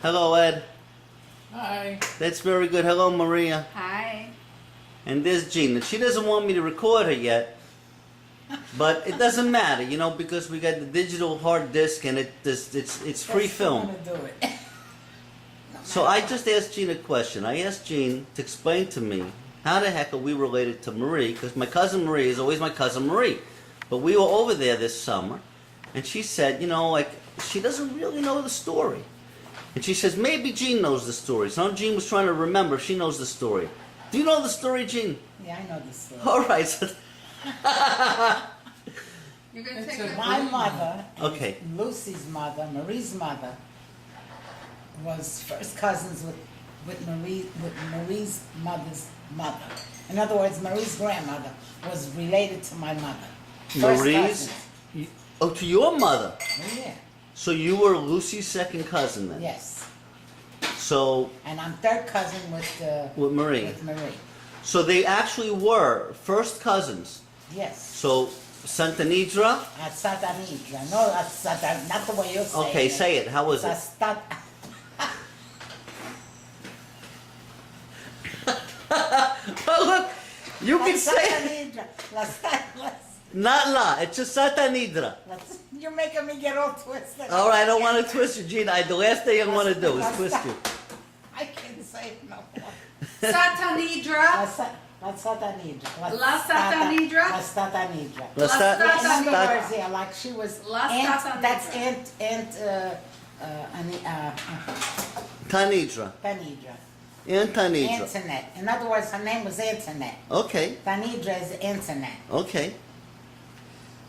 Hello, Ed. Hi. That's very good. Hello, Maria. Hi. And there's Gina. She doesn't want me to record her yet, but it doesn't matter, you know, because we got the digital hard disk and it's free film. I'm gonna do it. So I just asked Gina a question. I asked Jean to explain to me how the heck are we related to Marie, because my cousin Marie is always my cousin Marie. But we were over there this summer, and she said, you know, like, she doesn't really know the story. And she says, maybe Jean knows the story. So Jean was trying to remember if she knows the story. Do you know the story, Jean? Yeah, I know this story. All right. So You're gonna And take so a my mother, and Okay. Lucy's mother, Marie's mother, was first cousins with Marie's mother's mother. In other words, Marie's grandmother was related to my mother. First Marie's? cousins. Oh, to your mother. Oh, yeah. So you were Lucy's second cousin then? Yes. So, And I'm third cousin with with Marie. With Marie. So they actually were first cousins. Yes. So, Santa Nidra. At Satanidra. No, at Satan, not the way you're saying Okay, it. say it. How was it? Oh, look, you can say it. Not la. It's just Santa Nidra. You're making me get all twisted. All right, I don't want to twist you, Gina. The last thing I want to do is twist you. I can't say it no more. Satanidra. La Satanidra. La Satanidra? La Satanidra. La sta- La In other sta- words, yeah, like she was La aunt, Satanidra. that's Tanidra. Tanidra. Tanidra. Antoinette. In other words, her name was Antoinette. Okay, Tanidra is Antoinette. okay.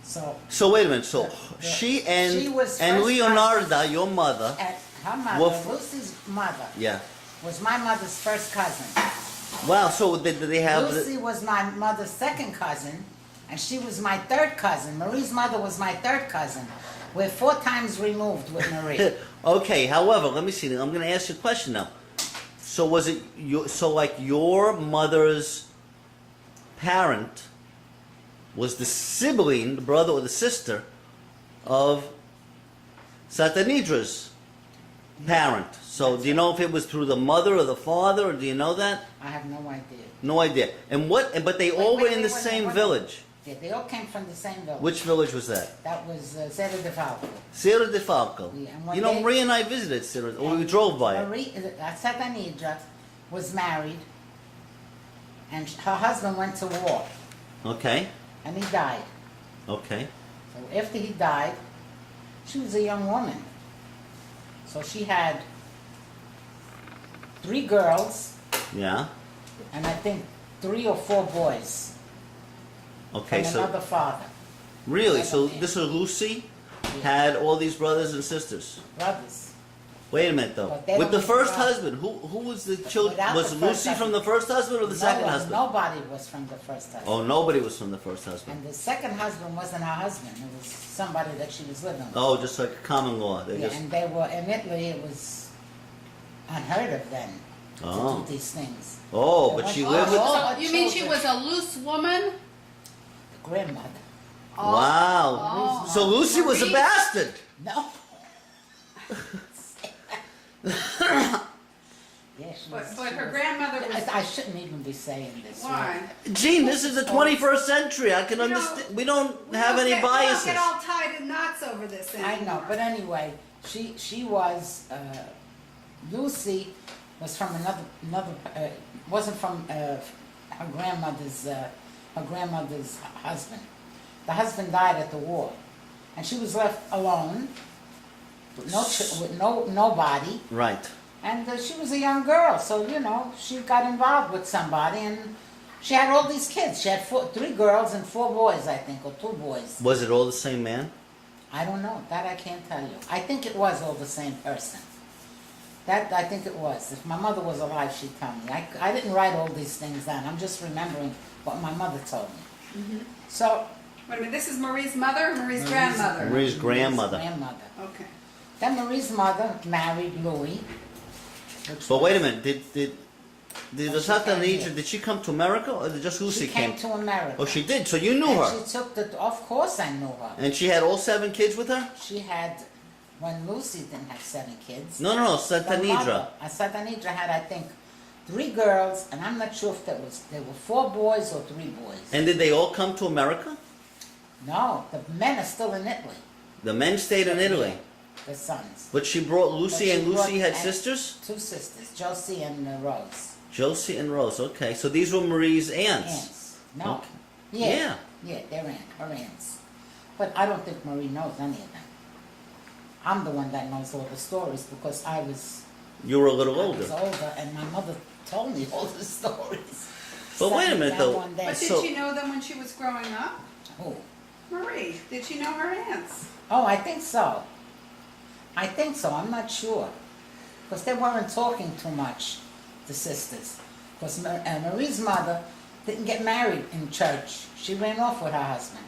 So, So wait a minute. So The- she she was and first Leonarda, your mother. at her mother, Well, Lucy's mother, Yeah. was my mother's first cousin. Wow. So did they have? Lucy was my mother's second cousin, and she was my third cousin. Marie's mother was my third cousin. We're 4 times removed with Marie. Okay. However, let me see. I'm going to ask you a question now. So was it your mother's parent was the sibling, the brother or the sister of Satanidra's parent? So do you know if it was through the mother or the father, or do you know that? I have no idea. No idea. And what? But they all were in the same village. Yeah, they all came from the same village. Which village was that? That was Zeta de Falco. Cerro de Falco. Yeah, and when You know, they- Marie and I visited Cerro, or we drove by it. Marie, Satanidra was married, and her husband went to war, Okay. and he died. Okay. So after he died, she was a young woman. So she had 3 girls, Yeah. and I think 3 or 4 boys Okay. from So another father, really, so another man. this was Lucy had all these brothers and sisters. brothers. Wait a minute though. But they With the don't first even know. husband, who was the children? Without Was the Lucy first from the first husband or the second husband? Nobody was from the first husband. Oh, nobody was from the first husband. And the second husband wasn't her husband. It was somebody that she was living with. Oh, just like common law. They Yeah, just. and they were, in Italy, it was unheard of then to Oh. do these things. Oh, but she Oh, lived with. oh. So you mean she was a loose woman? The grandmother. Wow. Oh. So Lucy was a Marie- bastard. No. Yeah, she was. But she her was- grandmother was. I shouldn't even be saying this. Why? Gene, this is the 21st century. I can We don't- understand. We don't have any We don't biases. get all tied in knots over this anymore. I know, but anyway, she was Lucy was from another wasn't from her grandmother's husband. The husband died at the war, and she was left alone with nobody. Right. And she was a young girl, so you know she got involved with somebody, and she had all these kids. She had 3 girls and 4 boys, I think, or 2 boys. Was it all the same man? I don't know. That I can't tell you. I think it was all the same person. That I think it was. If my mother was alive, she'd tell me. I didn't write all these things down. I'm just remembering what my mother told me. Mm-hmm. So Wait a minute, this is Marie's mother or Marie's grandmother? Marie's grandmother. Grandmother. Okay. Then Marie's mother married Louis. But wait a minute. Did the she Santa came Nidra, here. did she come to America or did just Lucy She came to America. Oh, she did. So you knew And her. she took the. Of course, I knew her. And she had all 7 kids with her? She had when Lucy didn't have 7 kids. No, The Santanidra. mother, Santanidra had, I think, 3 girls, and I'm not sure if there were 4 boys or 3 boys. And did they all come to America? No, the men are still in Italy. The men stayed in Italy. The sons. But she brought Lucy, But she and Lucy brought- had and- sisters? 2 sisters, Josie and Rose. Josie and Rose, okay. So these were Marie's aunts. Aunts. No. Okay. Yeah. Yeah, they're her aunts. But I don't think Marie knows any of them. I'm the one that knows all the stories because I was You were a little I was older. older and my mother told me all the stories. But wait a Sat me minute, down though. one day. But did So- she know them when she was growing up? Oh. Marie, did she know her aunts? Oh, I think so. I think so. I'm not sure. Because they weren't talking too much, the sisters. Because Marie's mother didn't get married in church. She ran off with her husband.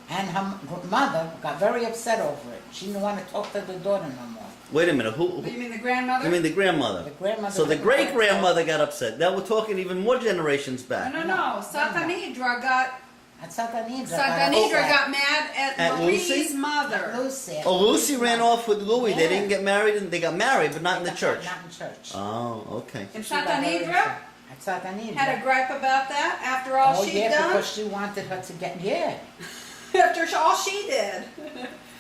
And her mother got very upset over it. She didn't want to talk to the daughter no more. Wait a minute, You mean the grandmother? You mean the grandmother? The grandmother So the got great upset. grandmother got upset. Now we're talking even more generations back. No. Santanidra got At Santanidra. got mad at At Marie's Lucy? mother. Lucy. Oh, Lucy ran off with Louis. They Yeah. didn't get married, and they got married, but not in the church. Not in church. Oh, okay. And She got very Santanidra upset. At Santanidra. had a gripe about that after all Oh, she'd yeah, done? because she wanted her to get, yeah. After all she did.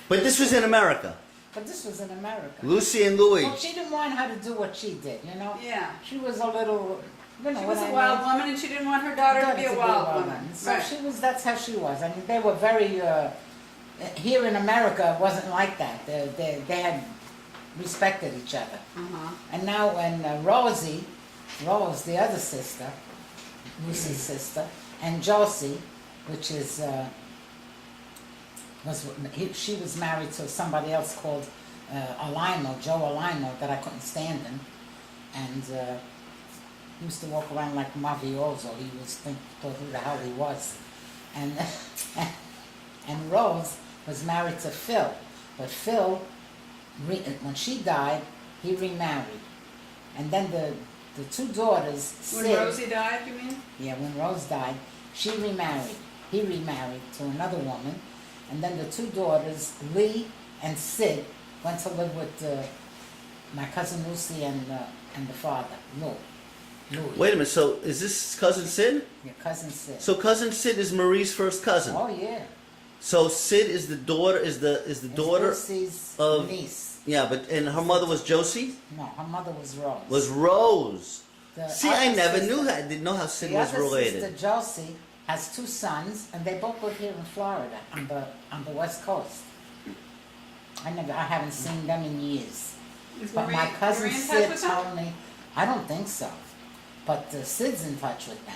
But this was in America. But this was in America. Lucy and Louis. Well, she didn't want her to do what she did, you know? Yeah. She was a little, you know She what was I a wild mean? woman and she didn't want her daughter to be a wild woman. So Right. she was, that's how she was. I mean, they were very, here in America, it wasn't like that. They had respected each other. Uh-huh. And now when Rose, the other sister, Lucy's sister, and Josie, which is, she was married to somebody else called Alimo, Joe Alimo, that I couldn't stand him. And he used to walk around like mafioso. He thought who the hell he was. And and Rose was married to Phil. But Phil, when she died, he remarried. And then the 2 daughters, When Sid, Rosie died, you mean? yeah, when Rose died, she remarried. He remarried to another woman. And then the 2 daughters, Lee and Sid, went to live with my cousin Lucy and the father, Louis. Wait a minute. So is this cousin Sid? Your cousin Sid. So cousin Sid is Marie's first cousin. Oh yeah. So Sid is the daughter. Is the It's daughter Lucy's of- niece. Yeah, but and her mother was Josie. No, her mother was Rose. Was Rose. The See, I other never sister- knew. I didn't know how Sid The was other related. sister, Josie, has 2 sons, and they both live here in Florida on the West Coast. I haven't seen them in years. Is But my Marie cousin in touch Sid with them? told me, I don't think so, but Sid's in touch with them.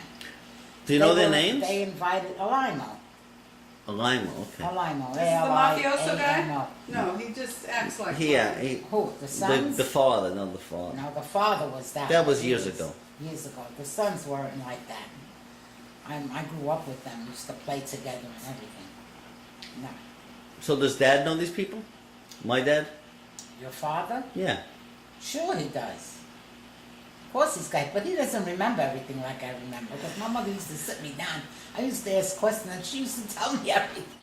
Do you know their were- names? They invited Alimo. Alima. Okay. Alimo. This is the mafioso guy? A-L-I-A-M-O. No, he just acts like Yeah. one. Who? The sons? The father. No, the father. No, the father was that. That was years ago. Years ago. The sons weren't like that. I grew up with them, used to play together and everything. No. So does Dad know these people? My dad? Your father? Yeah. Sure he does. Of course he's got, but he doesn't remember everything like I remember. Because my mother used to sit me down. I used to ask questions and she used to tell me everything.